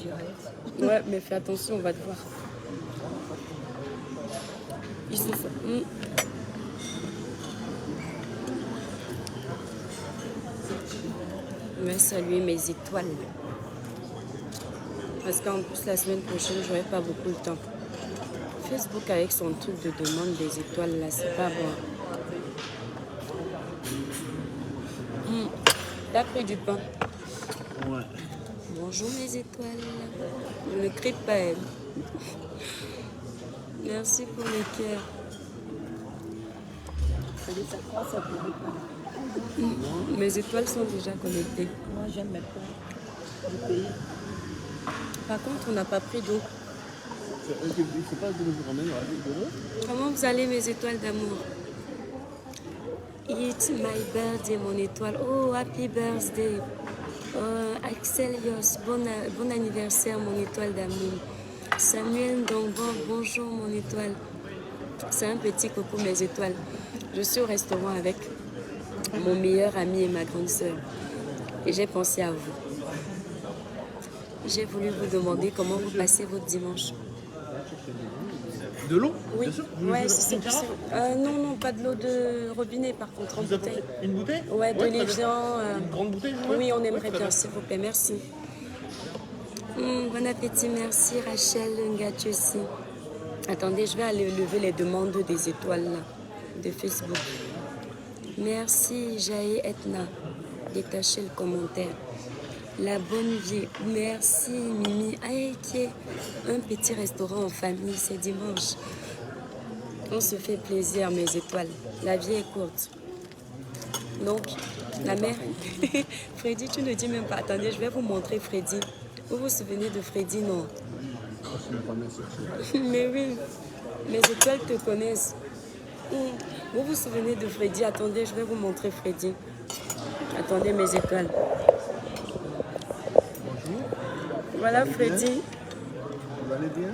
direct. Ouais, mais fais attention, on va te voir. Il se fait. Je vais saluer mes étoiles. Parce qu'en plus, la semaine prochaine, j'aurai pas beaucoup de temps. Facebook avec son truc de demande des étoiles, là, c'est pas bon. T'as pris du pain? Ouais. Bonjour mes étoiles. Ne crie pas, elle. Merci pour les cœurs. Mes étoiles sont déjà connectées. Moi, j'aime mes pains du pays. Par contre, on n'a pas pris d'eau. C'est pas que nous ramène avec de l'eau. Comment vous allez mes étoiles d'amour? It's my birthday, mon étoile. Oh, happy birthday. Axel Yos, bon anniversaire, mon étoile d'amour. Samuel Dongbon, bonjour, mon étoile. C'est un petit coucou, mes étoiles. Je suis au restaurant avec mon meilleur ami et ma grande sœur. Et j'ai pensé à vous. J'ai voulu vous demander comment vous passez votre dimanche. De l'eau? Oui, Bien sûr. ouais, c'est possible. Non, pas de l'eau de robinet par contre, en bouteille. Une bouteille? Ouais, de très bien. l'évian. Une grande bouteille? Oui, on aimerait très bien, s'il vous plaît, merci. Bon appétit, merci Rachel Ngati aussi. Attendez, je vais aller lever les demandes des étoiles là, de Facebook. Merci Jaé Etna, détachez le commentaire. La bonne vie, merci Mimi. Ah, qui est un petit restaurant en famille, c'est dimanche. On se fait plaisir, mes étoiles. La vie est courte. Donc, la mère... Freddy, tu ne dis même pas. Attendez, je vais vous montrer Freddy. Vous vous souvenez de Freddy, non? Mais oui, mes étoiles te connaissent. Vous vous souvenez de Freddy? Attendez, je vais vous montrer Freddy. Attendez, mes étoiles. Bonjour. Voilà Freddy. Vous allez bien?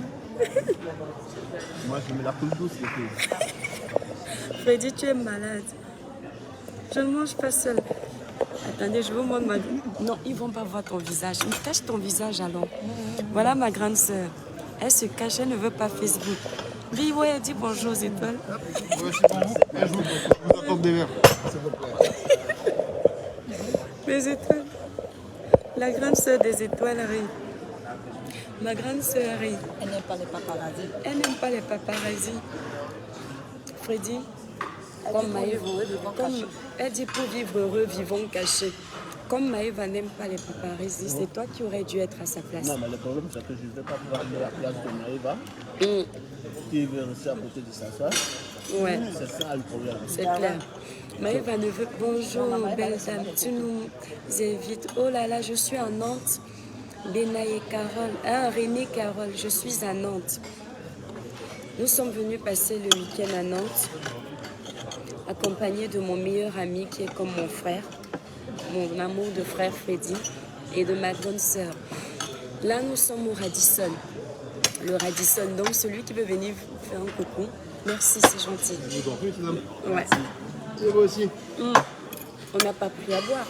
Moi, je mets la coupe douce, les filles. Freddy, tu es malade. Je ne mange pas seul. Attendez, je vous montre ma... Non, ils ne vont pas voir ton visage. Mais cache ton visage alors. Voilà ma grande sœur. Elle se cache, elle ne veut pas Facebook. Dis, ouais, dis bonjour aux étoiles. Ouais, c'est pour vous. Je vous apporte des verres, s'il vous plaît. Les étoiles. La grande sœur des étoiles rit. Ma grande sœur rit. Elle n'aime pas les paparazzis. Elle n'aime pas les paparazzis. Freddy, comme Maëva, elle dit pour vivre heureux, vivons cachés. Comme Maëva n'aime pas les paparazzis, c'est toi qui aurais dû être à sa place. Non, mais le problème, c'est que je ne vais pas pouvoir aller à la place de Maëva, qui veut rester à côté de sa soeur. Ouais. C'est ça le problème. C'est clair. Maëva ne veut... Bonjour, belle dame, tu nous invites. Oh là là, je suis à Nantes. Benaye Carole, René Carole, je suis à Nantes. Nous sommes venus passer le week-end à Nantes, accompagnés de mon meilleur ami qui est comme mon frère, mon amour de frère Freddy, et de ma grande sœur. Là, nous sommes au Radisson. Le Radisson, donc celui qui veut venir vous faire un coucou. Merci, c'est gentil. Je vous en prie, madame. Ouais. Et vous aussi. On n'a pas pris à boire.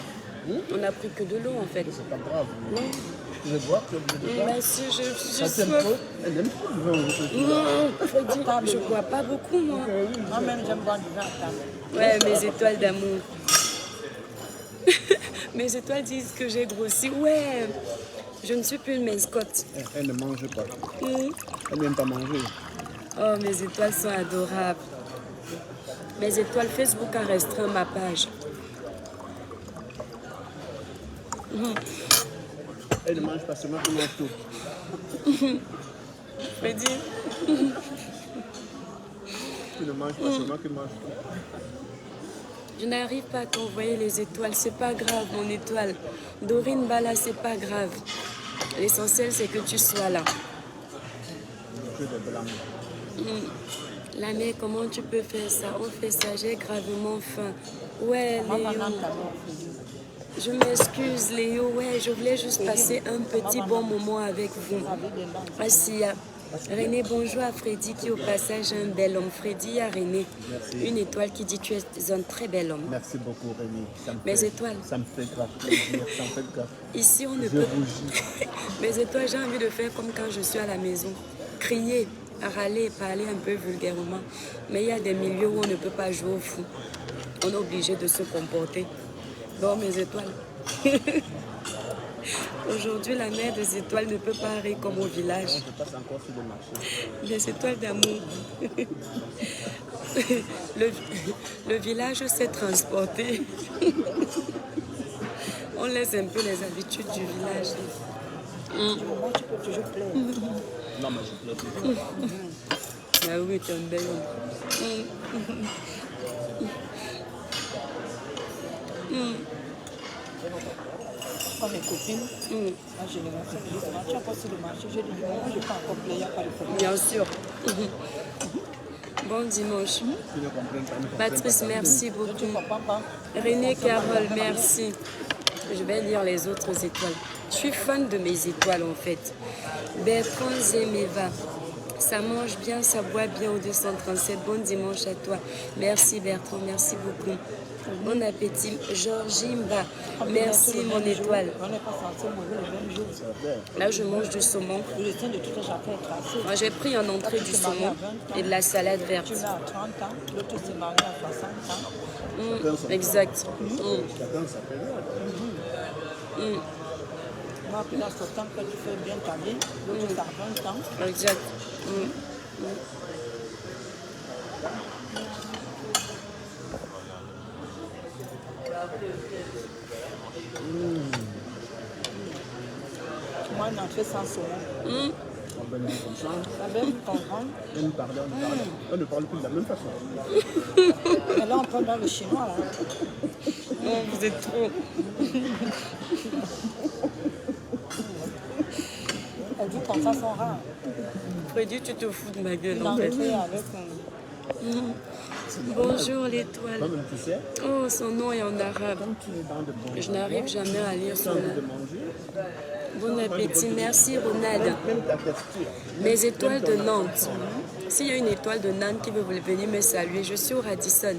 On n'a pris que de l'eau en fait. C'est pas grave. Non. Vous pouvez boire, vous pouvez boire. Mais si je Ça suis t'aime trop? Elle aime trop le vin. Non, Freddy, je ne bois pas beaucoup moi. Moi-même, j'aime boire du vin à table. Ouais, mes étoiles d'amour. Mes étoiles disent que j'ai grossi. Ouais, je ne suis plus une mascotte. Elle ne mange pas. Elle n'aime pas manger. Oh, mes étoiles sont adorables. Mes étoiles, Facebook a restreint ma page. Elle ne mange pas seulement, elle mange tout. Freddy, Tu ne manges pas seulement, tu manges tout. je n'arrive pas à t'envoyer les étoiles. C'est pas grave, mon étoile. Dorine Bala, c'est pas grave. L'essentiel, c'est que tu sois là. Je vais de blanc. L'année, comment tu peux faire ça? On fait ça, j'ai gravement faim. Ouais, Léo. Je m'excuse, Léo. Ouais, je voulais juste passer un petit bon moment avec vous. Assia, René, bonjour à Freddy qui au passage est un bel homme. Freddy à René. Merci. Une étoile qui dit tu es un très bel homme. Merci beaucoup, Rémi. Mes étoiles. Ça me fait grave plaisir. Ça me fait grave. Ici, on ne Je peut rougis. Mes étoiles, j'ai envie de faire comme quand je suis à la maison. Crier, râler, parler un peu vulgairement. Mais il y a des milieux où on ne peut pas jouer au fou. On est obligé de se comporter. Donc, mes étoiles. Aujourd'hui, la mère des étoiles ne peut pas rire comme au village. Je passe encore sur le marché. Les étoiles d'amour. Le village s'est transporté. On laisse un peu les habitudes du village. Moi, tu peux toujours plaire. Non, mais je plaît. Ah oui, tu es un bel homme. Quand mes copines, moi, je les montre, je dis, tu as passé le marché, je dis, moi, je ne peux pas encore plaire, il n'y a pas de problème. Bien sûr. Bon dimanche. Tu ne comprends pas. Patrice, merci Tu beaucoup. comprends pas? René Carole, merci. Je vais lire les autres étoiles. Je suis fan de mes étoiles en fait. Bertrand Zemeva. Ça mange bien, ça boit bien au 237. Bon dimanche à toi. Merci Bertrand, merci beaucoup. Bon appétit. Georgie Mba. Merci mon étoile. On n'est pas censé mourir le même jour. Là, je mange du saumon. Le sein de tout un chacun est tracé. Moi, j'ai pris en entrée du saumon et de la salade verte. Tu l'as à 30 ans, l'autre s'est marié à 60 ans. Exact. Chacun s'appelle. Moi, puis là, ce temps que tu fais bien ta vie, l'autre c'est à 20 ans. Exact. Moi, on en fait sans saumon. On va dire comme ça. Ça veut me comprendre. On ne parle, on ne parle plus de la même façon. Mais là, on parle dans le chinois. Là. Oh, vous êtes trop. Elle dit comme ça sont rares. Freddy, tu te fous de ma gueule Il en en fait. fait avec Bonjour l'étoile. Toi-même, tu sais, Oh, son nom est en arabe. quand tu es dans de bons Je n'arrive jamais à lire son endroits, nom. de manger, Bon appétit, merci Ronald. même ta texture. Mes étoiles de Nantes. S'il y a une étoile de Nantes qui veut venir me saluer, je suis au Radisson.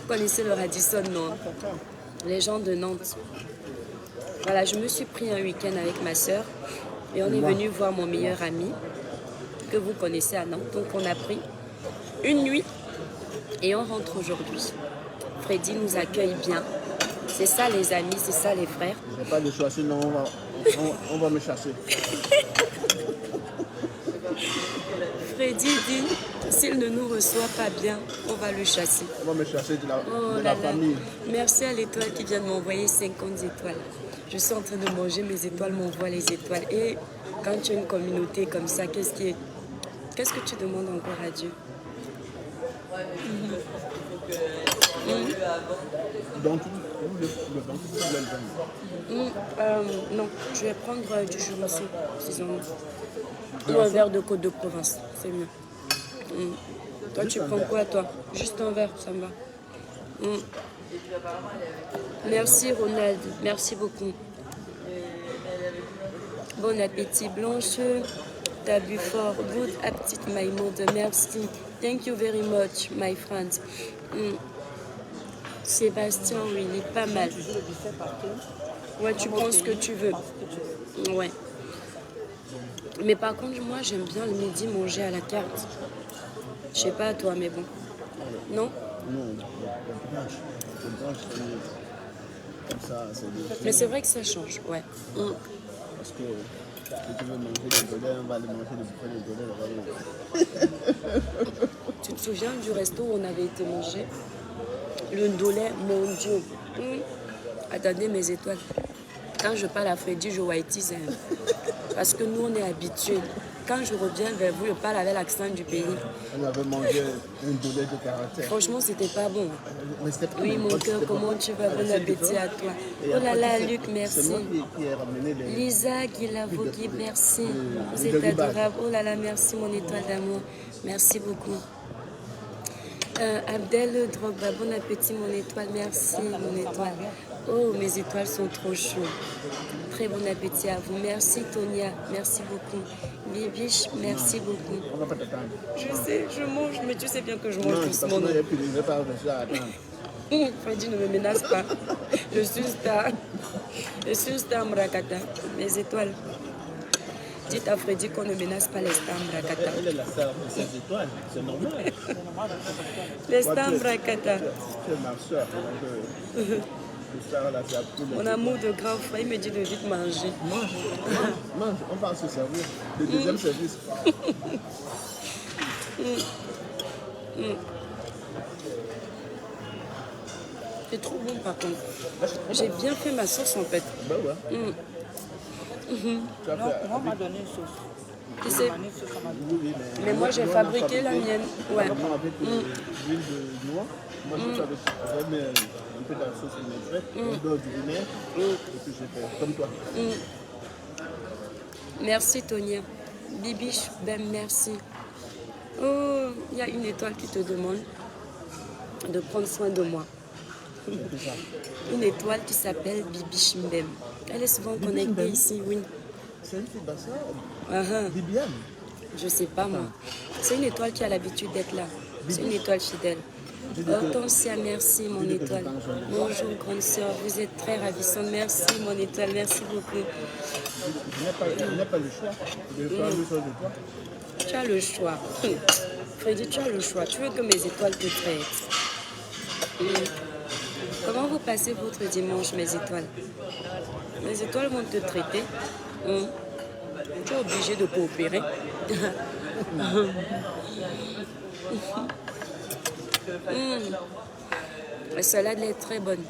Vous connaissez le Radisson, non? Les gens de Nantes. Voilà, je me suis pris un week-end avec ma soeur et on est venu voir mon meilleur ami que vous connaissez à Nantes. Donc on a pris une nuit et on rentre aujourd'hui. Freddy nous accueille bien. C'est ça les amis, c'est ça les frères. Je n'ai pas de choix, sinon on va me chasser. Freddy dit, s'il ne nous reçoit pas bien, on va le chasser. On va me chasser de la, Oh de là la là. famille. Merci à l'étoile qui vient de m'envoyer 50 étoiles. Je suis en train de manger, mes étoiles m'envoient les étoiles. Et quand tu as une communauté comme ça, qu'est-ce que tu demandes encore à Dieu? Donc, le banque, tu veux le vendre. Non, je vais prendre du chorizo, disons. Ou un verre de Côte de Provence, c'est mieux. Toi, tu prends quoi, toi? Juste un verre, ça me va. Merci, Ronald. Merci beaucoup. Bon appétit, Blanche. T'as bu fort. Good appétit, my mother. Merci. Thank you very much, my friend. Sébastien, oui, il est pas mal. toujours le buffet partout. Ouais, tu prends ce que tu veux. Ouais. Mais par contre, moi, j'aime bien le midi manger à la carte. Je sais pas toi, mais bon. Non? Non, le branche, c'est comme ça, c'est bien. Mais c'est vrai que ça change, ouais. Parce que si tu veux manger des godets, on va aller manger des bouffées de godets. Tu te souviens du resto où on avait été manger? Le Ndolé, mon Dieu. Attendez mes étoiles. Quand je parle à Freddy, je whitise. Parce que nous, on est habitués. Quand je reviens vers vous, je parle avec l'accent du pays. On avait mangé un dolet de caractère. Franchement, c'était pas bon. Mais c'était pas Oui, bon. mon cœur, comment tu vas? Bon appétit à toi. Et Oh là après, là, c'est- Luc, C'est merci. moi qui ai ramené les... Lisa Guilavogui, merci. Vous le êtes ribage. adorable. Oh là là, merci mon étoile d'amour. Merci beaucoup. Abdel Drogba, bon appétit mon étoile, merci mon étoile. Oh, mes étoiles sont trop chaudes. Très bon appétit à vous. Merci Tonia, merci beaucoup. Bibiche, merci beaucoup. On va pas t'attendre. Je sais, je mange, mais tu sais bien que je mange Non, parce doucement. que moi, il n'y a plus de pas réfléchir à attendre. Freddy, ne me menace pas. Je suis une star. Je suis une star Mrakata. Mes étoiles. Dites à Freddy qu'on ne menace pas les stars Mrakata. Elle est la star de ses étoiles, c'est normal. Les stars Mrakata. Tu es ma soeur, donc le star là, c'est absolument. Mon amour de grand frère, il me dit de vite manger. Mange, mange, on va se servir. Le deuxième service. C'est trop bon par contre. J'ai bien fait ma sauce en fait. Ben ouais. Tu as Non, fait moi, on m'a donné une sauce. Tu sais, On m'a donné une sauce, on m'a donné. oui, mais moi j'ai nous, on a fabriqué la mienne. Ouais. Apparemment, avec l'huile de noix, moi j'ai fait avec un peu de la sauce vinaigrette, un beurre du vinaigre, et puis j'ai fait comme toi. Merci Tonia. Bibiche, ben merci. Oh, il y a une étoile qui te demande de prendre soin de moi. C'est ça. Une étoile qui s'appelle Bibiche Mbem. Elle est souvent connectée Mbem? ici, oui. C'est une fille bassard, Uh-huh. Bibiane. Je sais pas moi. C'est une étoile qui a l'habitude d'être là. C'est une étoile fidèle. Hortensia, merci mon étoile. Bonjour grande sœur, vous êtes très ravissante. Merci mon étoile, merci beaucoup. Je n'ai pas le choix de faire une chose de toi. Tu as le choix. Freddy, tu as le choix. Tu veux que mes étoiles te traitent. Comment vous passez votre dimanche, mes étoiles? Mes étoiles vont te traiter. Tu es obligé de coopérer. La salade est très bonne.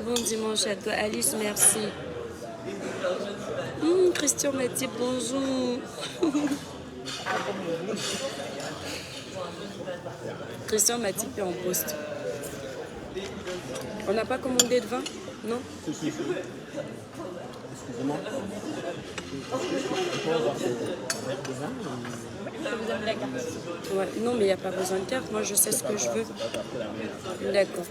Bon dimanche à toi. Alice, merci. Christian m'a dit bonjour. Christian m'a dit en poste. On n'a pas commandé de vin? Non? Excusez-moi. Ouais, non, mais il n'y a pas besoin de carte. Moi, je sais ce que je veux. D'accord.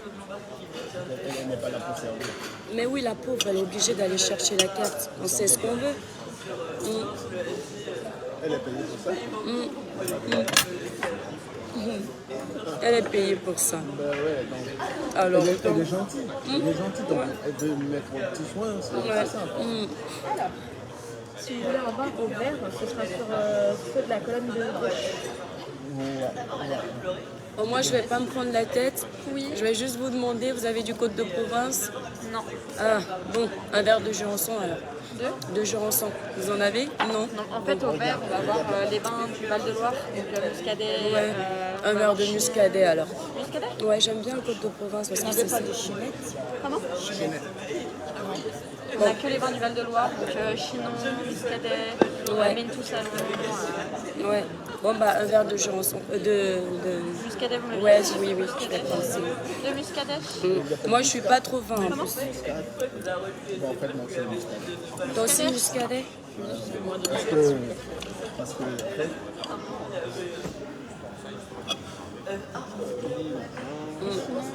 Elle n'est pas là pour servir. Mais oui, la pauvre, elle est obligée d'aller chercher la carte. On sait ce qu'on veut. Elle est payée pour ça. Elle est payée pour ça. Ben ouais, donc. Alors, Elle est gentille. Elle est gentille, donc elle veut mettre un petit soin, c'est ouais. ça. Si vous voulez un vin au vert, ce sera sur ceux de la colonne de gauche. Bon, moi, je ne vais pas me prendre la tête. Oui. Je vais juste vous demander, vous avez du Côte de Provence? Non. Ah, bon, un verre de Jurançon alors. De Jurançon. Vous en avez? Non. Donc en fait, au vert, on va avoir les vins du Val-de-Loire, donc le muscadet. Ouais. Un verre de muscadet alors. Muscadet? Ouais, j'aime bien le Côte de Provence parce que c'est ça. Comment? On n'a que les vins du Val-de-Loire, donc Chinon, muscadet, Ouais. Mentou-Salon. Ouais. Bon, bah, un verre de Jurançon. Muscadet, vous m'avez Ouais, dit? oui, je vais penser. De muscadet? Moi, je suis pas trop vin en plus. Bon, en fait, non, c'est le mystère. Toi aussi, muscadet? Parce que, en fait,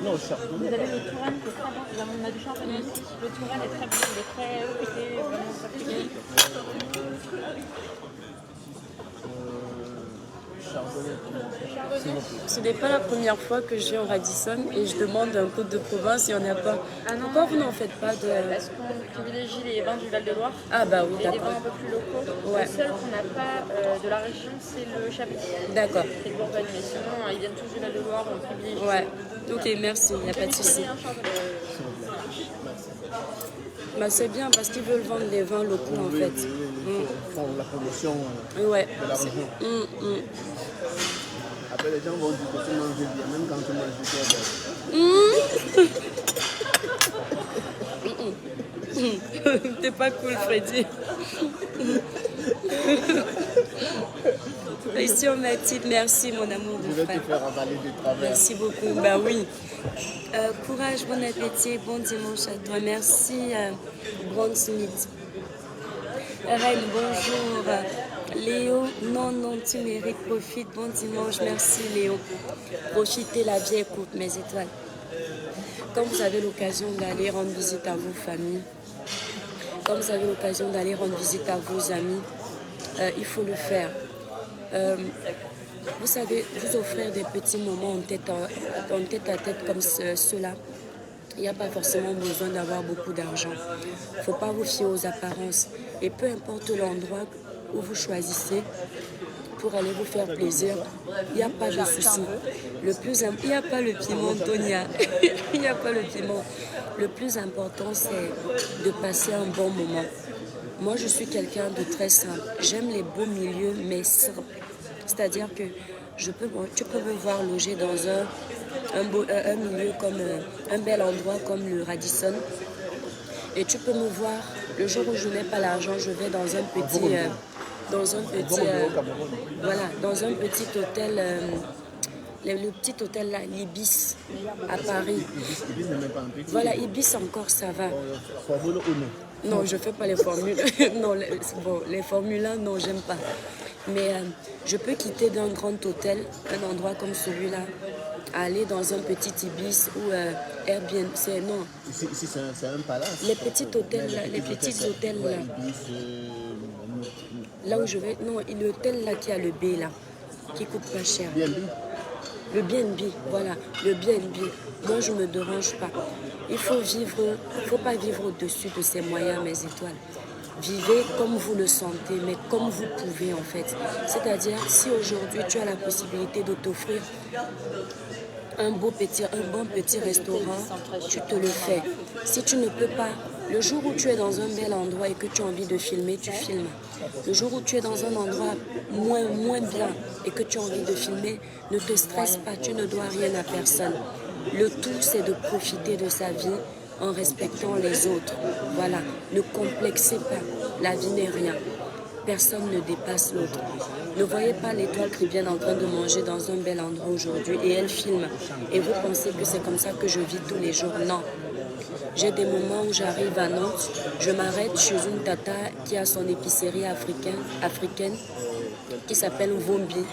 non, Vous chardonnay. avez le Touraine qui est très bon. On a du champagne aussi. Le Touraine est très bon. Il est très fruité, vraiment fruité. Ce n'est pas la première fois que je viens au Radisson et je demande un Côte de Provence, il n'y en a pas. Ah non. Pourquoi vous n'en faites pas de... Parce qu'on privilégie les vins du Val-de-Loire. Ah bah oui, Et des vins d'accord. un peu plus locaux. Ouais. Le seul qu'on n'a pas de la région, c'est le Chablis. D'accord. C'est le Bourgogne, mais sinon, ils viennent tous du Val-de-Loire, on privilégie. Ouais. Ok, merci, il n'y a pas de souci. Bah, c'est bien parce qu'ils veulent vendre des vins locaux en fait. Ils font la promotion Ouais. de la région. Après, les gens vont dire que tu manges bien, même quand tu manges du cœur. T'es pas cool, Freddy. Christian Mathilde, merci mon amour Je de vais frère. te faire avaler des travers. Merci beaucoup. Bah oui. Courage, bon appétit, bon dimanche à toi. Merci, Brand Smith. Reine, bonjour. Léo, non, non, tu mérites, profite, bon dimanche, merci Léo. Profitez, la vie est courte, mes étoiles. Quand vous avez l'occasion d'aller rendre visite à vos familles, quand vous avez l'occasion d'aller rendre visite à vos amis, il faut le faire. Vous savez, vous offrir des petits moments en tête à tête comme ceux-là. Il n'y a pas forcément besoin d'avoir beaucoup d'argent. Il ne faut pas vous fier aux apparences. Et peu importe l'endroit où vous choisissez pour aller vous faire plaisir, il n'y a pas de souci. Il n'y a pas le piment, Tonia. Il n'y a pas le piment. Le plus important, c'est de passer un bon moment. Moi, je suis quelqu'un de très simple. J'aime les beaux milieux, mais simples. C'est-à-dire que tu peux me voir loger dans un milieu comme un bel endroit comme le Radisson. Et tu peux me voir, le jour où je n'ai pas l'argent, je vais dans un petit hôtel, le petit hôtel là, l'Ibis, à Paris. Ibis n'est même pas un petit. Voilà, Ibis encore, ça va. Formule ou non? Non, je ne fais pas les formules. Non, les formules 1, non, j'aime pas. Mais je peux quitter d'un grand hôtel, un endroit comme celui-là, aller dans un petit Ibis ou Airbnb. Non. Ici c'est un palace. Les petits hôtels là, là où je vais, non, l'hôtel là qui a le B là, qui coûte pas cher. Le BNB, voilà, le BNB. Moi, je ne me dérange pas. Il faut pas vivre au-dessus de ses moyens, mes étoiles. Vivez comme vous le sentez, mais comme vous pouvez en fait. C'est-à-dire, si aujourd'hui tu as la possibilité de t'offrir un bon petit restaurant, tu te le fais. Si tu ne peux pas, le jour où tu es dans un bel endroit et que tu as envie de filmer, tu filmes. Le jour où tu es dans un endroit moins bien et que tu as envie de filmer, ne te stresse pas, tu ne dois rien à personne. Le tout, c'est de profiter de sa vie en respectant les autres. Voilà, ne complexez pas, la vie n'est rien. Personne ne dépasse l'autre. Ne voyez pas l'étoile Trivienne en train de manger dans un bel endroit aujourd'hui et elle filme. Et vous pensez que c'est comme ça que je vis tous les jours. Non. J'ai des moments où j'arrive à Nantes, je m'arrête chez une tata qui a son épicerie africaine qui s'appelle Vombi.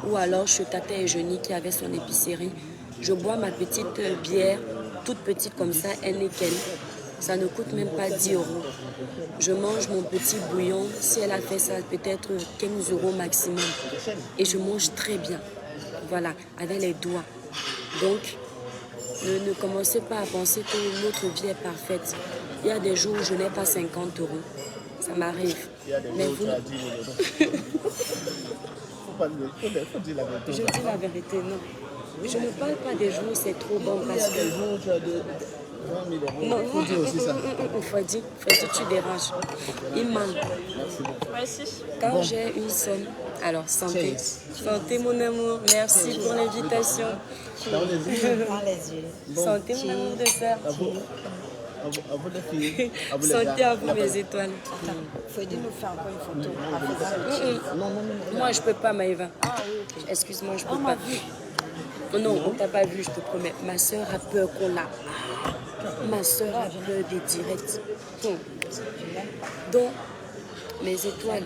Ou alors chez Tata Eugénie qui avait son épicerie. Je bois ma petite bière, toute petite comme ça, Heineken. Ça ne coûte même pas 10 €. Je mange mon petit bouillon. Si elle a fait ça, peut-être 15 € maximum. Et je mange très bien. Voilà, avec les doigts. Donc, ne commencez pas à penser que notre vie est parfaite. Il y a des jours où je n'ai pas 50 €. Ça m'arrive. Mais vous... Faut dire la vérité. Je dis la vérité, non. Je ne parle pas des jours où c'est trop bon parce que... Non, faut dire aussi ça. Faut dire, tu déranges. Il manque. Quand j'ai une somme, alors santé. Santé mon amour, merci pour l'invitation. Dans les yeux. Santé mon amour de sœur. À vous les filles. À vous les Santé gars. à vous mes étoiles. Faut aider nous faire encore une photo. Non. Moi je peux pas Maëva. Excuse-moi, je peux pas. Non, on t'a pas vu, je te promets. Ma soeur a peur qu'on l'a. Ma soeur a peur des directs. Donc, mes étoiles.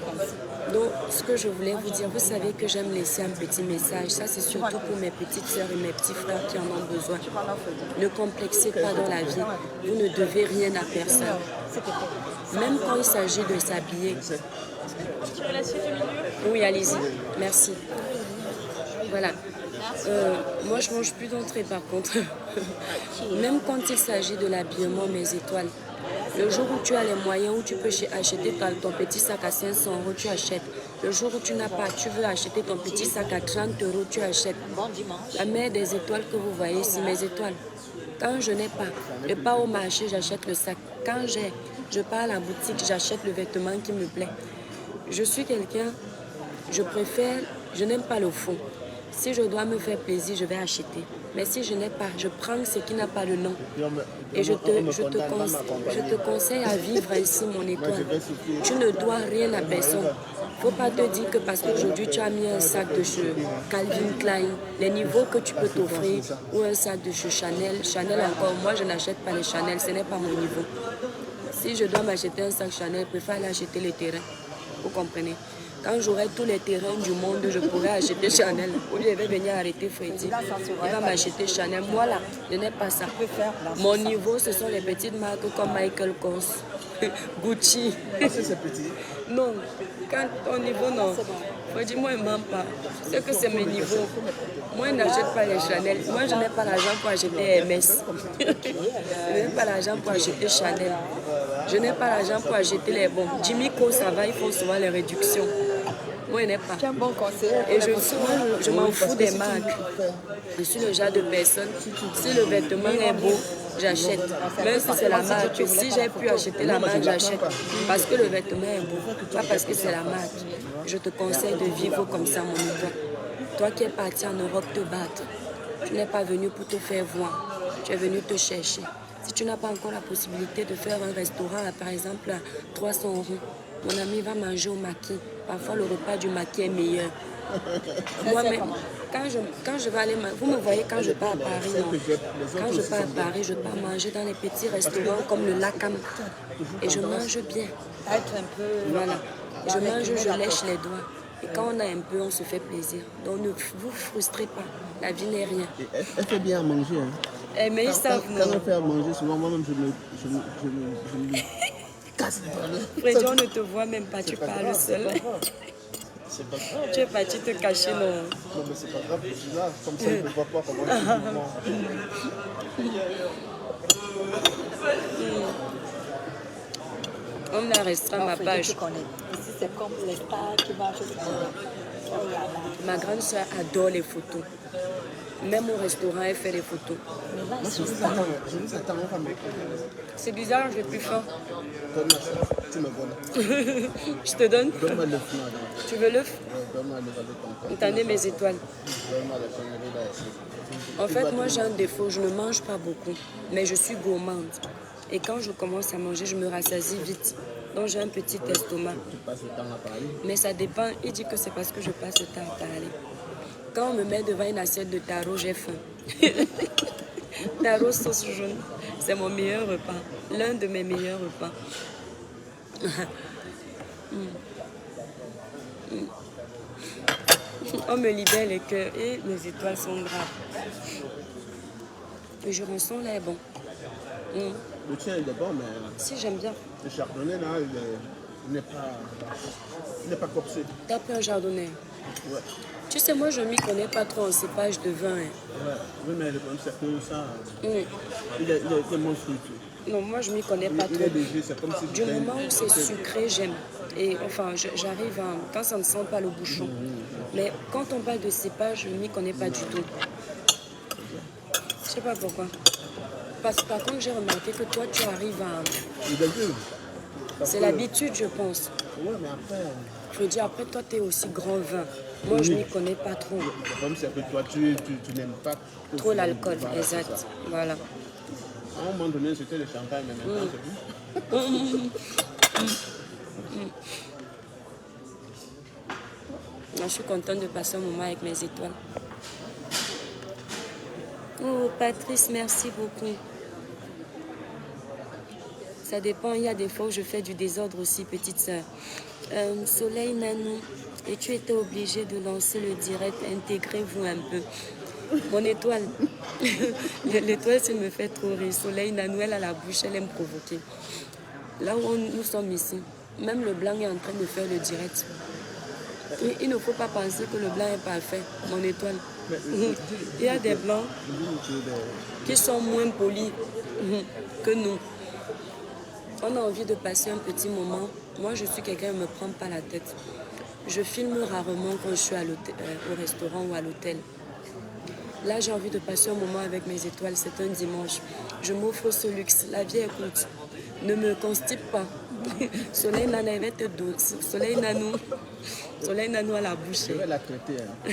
Donc, ce que je voulais vous dire, vous savez que j'aime laisser un petit message. Ça, c'est surtout pour mes petites soeurs et mes petits frères qui en ont besoin. Ne complexez pas dans la vie. Vous ne devez rien à personne. Même quand il s'agit de s'habiller. Tu veux la suite au milieu? Oui, allez-y. Merci. Voilà. Moi, je mange plus d'entrée par contre. Même quand il s'agit de l'habillement, mes étoiles. Le jour où tu as les moyens, où tu peux acheter ton petit sac à 500 €, tu achètes. Le jour où tu n'as pas, tu veux acheter ton petit sac à 30 €, tu achètes. Bon dimanche. La mère des étoiles que vous voyez ici, mes étoiles. Quand je n'ai pas, je pars au marché, j'achète le sac. Quand je pars à la boutique, j'achète le vêtement qui me plaît. Je suis quelqu'un, je n'aime pas le faux. Si je dois me faire plaisir, je vais acheter. Mais si je n'ai pas, je prends ce qui n'a pas le nom. Et je te conseille à vivre ainsi, mon étoile. Tu ne dois rien à personne. Il ne faut pas te dire que parce qu'aujourd'hui tu as mis un sac de chez Calvin Klein, les niveaux que tu peux t'offrir, ou un sac de chez Chanel. Chanel encore, moi je n'achète pas les Chanel, ce n'est pas mon niveau. Si je dois m'acheter un sac Chanel, je préfère aller acheter les terrains. Vous comprenez? Quand j'aurai tous les terrains du monde, je pourrai acheter Chanel. Ou je vais venir arrêter Freddy. Il va m'acheter Chanel. Moi là, je n'ai pas ça. Mon niveau, ce sont les petites marques comme Michael Kors, Gucci. Parce que c'est petit. Non, quand ton niveau, non. Freddy, moi, il ne ment pas. C'est que c'est mes niveaux. Moi, je n'achète pas les Chanel. Moi, je n'ai pas l'argent pour acheter Hermès. Je n'ai pas l'argent pour acheter Chanel. Je n'ai pas l'argent pour acheter les bons. Jimmy Co, ça va, il faut souvent les réductions. Moi, je n'ai pas. Tu as un bon conseil. Et je m'en fous des marques. Je suis le genre de personne. Si le vêtement est beau, j'achète. Même si c'est la marque. Si j'ai pu acheter la marque, j'achète. Parce que le vêtement est beau. Pas parce que c'est la marque. Je te conseille de vivre comme ça, mon enfant. Toi qui es parti en Europe te battre, tu n'es pas venu pour te faire voir. Tu es venu te chercher. Si tu n'as pas encore la possibilité de faire un restaurant, par exemple, à 300 €, mon ami va manger au maquis. Parfois, le repas du maquis est meilleur. Moi-même, quand je vais aller, vous me voyez quand je pars à Paris, non? Quand je pars à Paris, je pars manger dans les petits restaurants comme le Lacam. Et je mange bien. Être un peu... Voilà. Je mange, je lèche les doigts. Et quand on a un peu, on se fait plaisir. Donc ne vous frustrez pas. La vie n'est rien. Et elle fait bien à manger. Hein. Eh, mais ils savent, Quand non. on fait à manger, souvent moi-même je me casse les doigts. Freddy, on ne te voit même pas, tu parles seul. C'est pas grave. Tu es parti te cacher, non. Non, mais c'est pas grave, je suis là. Comme ça, je ne vois pas comment je suis. On a restreint ma page. Tu connais. Ici, c'est comme les stars qui marchent sur Ma grande soeur adore les photos. Même au restaurant, elle fait les photos. Moi, je vous attends, on va me C'est bizarre, je vais plus fort. donne-moi ça. Tu me donnes. Je te donne. Donne-moi l'œuf là. Tu veux l'œuf? Donne-moi l'œuf avec ton corps. Attendez mes étoiles. Donne-moi la connerie là ici. En fait, moi j'ai un défaut, je ne mange pas beaucoup, mais je suis gourmande. Et quand je commence à manger, je me rassasie vite. Donc j'ai un petit estomac. Tu passes le temps à parler. Mais ça dépend, il dit que c'est parce que je passe le temps à parler. Quand on me met devant une assiette de taro, j'ai faim. Taro sauce jaune, c'est mon meilleur repas. L'un de mes meilleurs repas. On me libère les cœurs et mes étoiles sont graves. Le jurançon là est bon. Le tien il est bon, mais Si, j'aime bien. le chardonnay là, il n'est pas corsé. T'as pris un chardonnay. Ouais. Tu sais, moi je m'y connais pas trop en cépage de vin. Hein. Ouais. Oui, mais le problème c'est que ça, Mm. il est tellement fruité. Non, moi je m'y connais pas Il trop. est léger, c'est comme si Du moment où c'est sucré, j'aime. Et enfin, j'arrive à... Quand ça ne sent pas le bouchon. Mais quand on parle de cépage, je ne m'y connais pas du tout. Je sais pas pourquoi. Parce que par contre, j'ai remarqué que toi, tu arrives à... Il est dur. C'est l'habitude, je pense. Oui, mais après, Je veux dire, après, toi, tu es aussi grand vin. Moi, je ne m'y connais pas trop. le problème c'est que toi, tu n'aimes pas Trop l'alcool, Voilà, c'est exact. ça. Voilà. À un moment donné, c'était le champagne, mais maintenant, c'est plus. Moi, je suis contente de passer un moment avec mes étoiles. Oh, Patrice, merci beaucoup. Ça dépend, il y a des fois où je fais du désordre aussi, petite sœur. Soleil Nanou, et tu étais obligée de lancer le direct, intégrez-vous un peu. Mon étoile, l'étoile, ça me fait trop rire. Soleil Nanou, elle a la bouche, elle aime provoquer. Là où nous sommes ici, même le blanc est en train de faire le direct. Il ne faut pas penser que le blanc est parfait, mon étoile. Il y a des blancs qui sont moins polis que nous. On a envie de passer un petit moment. Moi, je suis quelqu'un qui ne me prend pas la tête. Je filme rarement quand je suis au restaurant ou à l'hôtel. Là, j'ai envie de passer un moment avec mes étoiles. C'est un dimanche. Je m'offre ce luxe. La vie est courte. Ne me constipe pas. Soleil Nanou, elle va te douce. Soleil Nanou. Soleil Nanou à la bouche. Je vais la traiter. Hein.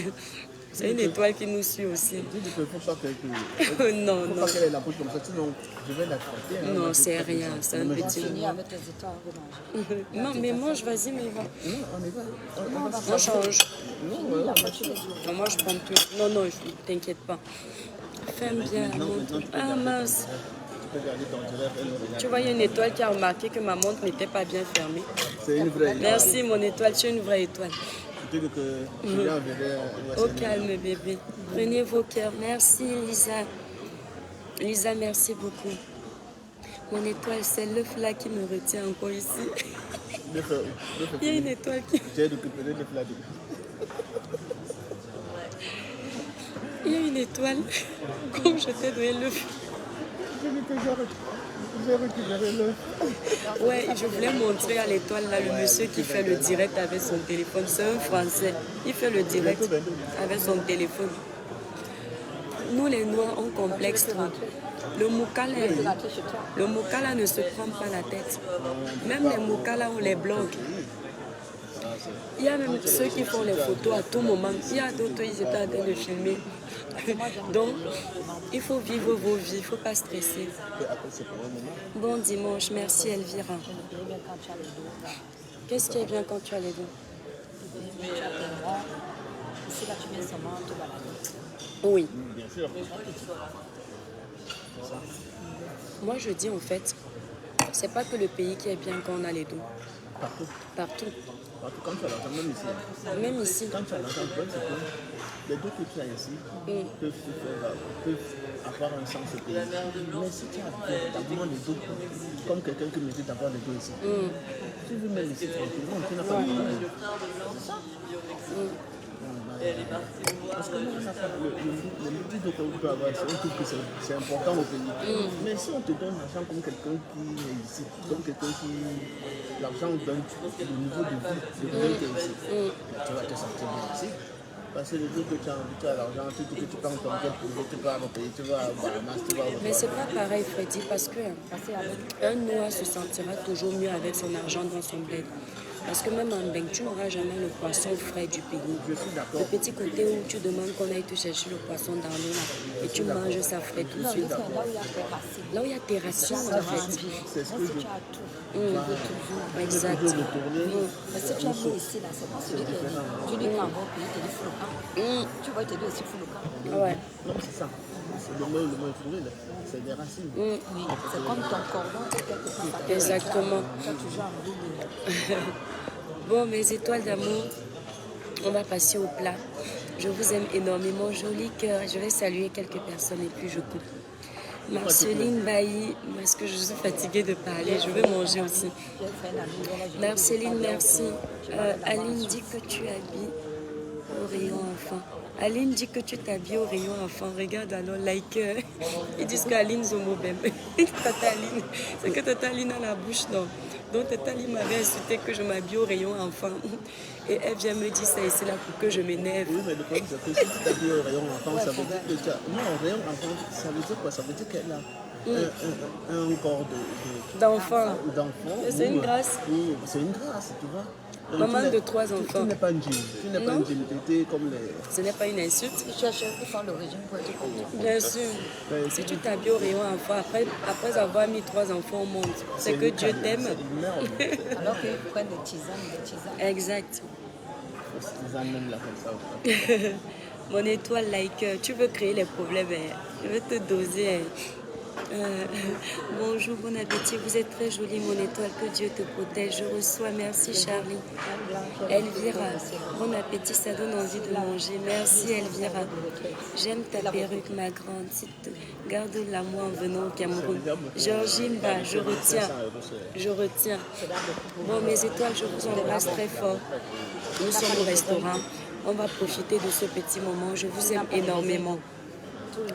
C'est une étoile qui nous suit aussi. Dis qu'il faut pas qu'elle Non, faut non. pas qu'elle ait la bouche comme ça, sinon je vais la traiter. Hein. Non, c'est rien. C'est un petit Fini moment. avec les étoiles, on va manger. Non, mais mange, vas-y, mais va. Non, on y va. On change. Oui, la moitié des jours. Non, moi, je prends tout. Non, non, t'inquiète pas. Fais bien la montre. Ah, mince. peux regarder ton direct, elle le regarde. Tu vois, il y a une étoile qui a remarqué que ma montre n'était pas bien fermée. C'est une vraie. Merci mon étoile, tu es une vraie étoile. Je te dis que tu viens enverrer Au calme bébé. Prenez vos cœurs. Merci Lisa. Lisa, merci beaucoup. Mon étoile, c'est l'œuf là qui me retient encore ici. Il y a une étoile qui... J'ai récupéré le plat. Il y a une étoile. Comme je t'ai donné l'œuf. J'ai récupéré l'œuf. Ouais, je voulais montrer à l'étoile là le monsieur qui fait le direct avec son téléphone. C'est un Français. Il fait le direct avec son téléphone. Nous les Noirs, on complexe trop. Le Moukala ne se prend pas la tête. Même les Moukala, on les bloque. Il y a même ceux qui font les photos à tout moment. Il y a d'autres, ils étaient en train de filmer. Donc, il faut vivre vos vies, il ne faut pas stresser. Bon dimanche, merci Elvira. Qu'est-ce qui est bien quand tu as les dos? Ici, là, tu viens seulement te balader. Oui. Bien sûr. Moi, je dis en fait, c'est pas que le pays qui est bien quand on a les dos. Partout. Partout. Partout, quand tu as l'argent, même ici. Même ici. Quand tu as l'argent, le problème, c'est que les deux que tu as ici peuvent avoir un sens au pays. Mais si tu as vraiment les dos, comme quelqu'un qui mérite d'avoir les dos ici, tu veux même ici tranquillement, tu n'as pas de problème. C'est ça. Parce que nous, le niveau qu'on peut avoir, c'est un truc que c'est important au pays. Mais si on te donne l'argent comme quelqu'un qui est ici, comme quelqu'un qui... L'argent donne le niveau de vie de quelqu'un qui est ici, tu vas te sentir bien ici. Parce que le jour que tu as envie, tu as l'argent, tout que tu prends ton cœur, tu vas au pays, tu vas à Bahamas, tu vas au... Mais c'est pas pareil, Freddy, parce que un Noir se sentira toujours mieux avec son argent dans son bled. Parce que même en Beng, tu n'auras jamais le poisson frais du pays. Je suis d'accord. Le petit côté où tu demandes qu'on aille te chercher le poisson dans l'eau là, et tu manges ça frais tout de suite. Là où il y a tes racines. Là où il y a tes racines, en fait. C'est ce que je... Tu as tout. Exact. Mais si tu as mis ici, là, c'est pas celui qui est. Tu dis qu'en bon pays, tu dis fou le camp. Tu vois, il te dit aussi fou le camp. Ouais. Non, c'est ça. C'est le mot fourré, là. C'est des racines. Oui, c'est comme ton cordon, c'est quelque part. Exactement. Tu as toujours envie de... Bon, mes étoiles d'amour, on va passer au plat. Je vous aime énormément, joli cœur. Je vais saluer quelques personnes et puis je coupe. Marceline Bailly, parce que je suis fatiguée de parler, je vais manger aussi. Marceline, merci. Aline dit que tu habilles au rayon enfant. Aline dit que tu t'habilles au rayon enfant. Regarde alors, like. Ils disent qu'Aline Zomobem. Tata Aline. C'est que Tata Aline a la bouche, non. Donc Tata Aline m'avait insulté que je m'habille au rayon enfant. Et elle vient me dire ça ici là pour que je m'énerve. Oui, mais le problème, c'est que si tu t'habilles au rayon enfant, ça veut dire que tu as... Non, au rayon enfant, ça veut dire quoi? Ça veut dire qu'elle a un corps D'enfant. C'est une grâce. Oui, c'est une grâce, tu vois. Maman de 3 enfants. Tu n'es pas une jean. Tu n'es pas une jean. Tu es comme les... Ce n'est pas une insulte. Tu cherches où faire l'origine pour être content. Bien sûr. Si tu t'habilles au rayon enfant, après avoir mis 3 enfants au monde, c'est que Dieu t'aime. Alors qu'ils prennent des tisanes. Exact. Des tisanes même là comme ça. Mon étoile, like, tu veux créer les problèmes, je vais te doser. Bonjour, bon appétit, vous êtes très jolie mon étoile, que Dieu te protège. Je reçois, merci Charlie. Elvira, bon appétit, ça donne envie de manger. Merci Elvira. J'aime ta perruque ma grande, garde-la moi en venant au Cameroun. Georgine, bah, je retiens. Bon, mes étoiles, je vous embrasse très fort. Nous sommes au restaurant, on va profiter de ce petit moment, je vous aime énormément.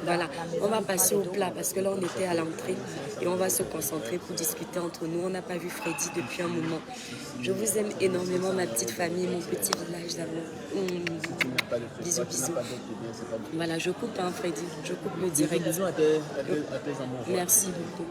Voilà, on va passer au plat parce que là on était à l'entrée et on va se concentrer pour discuter entre nous. On n'a pas vu Freddy depuis un moment. Je vous aime énormément, ma petite famille, mon petit village d'amour. Bisous, bisous. Voilà, je coupe Freddy, je coupe le direct. Bisous à tes amours. Merci beaucoup.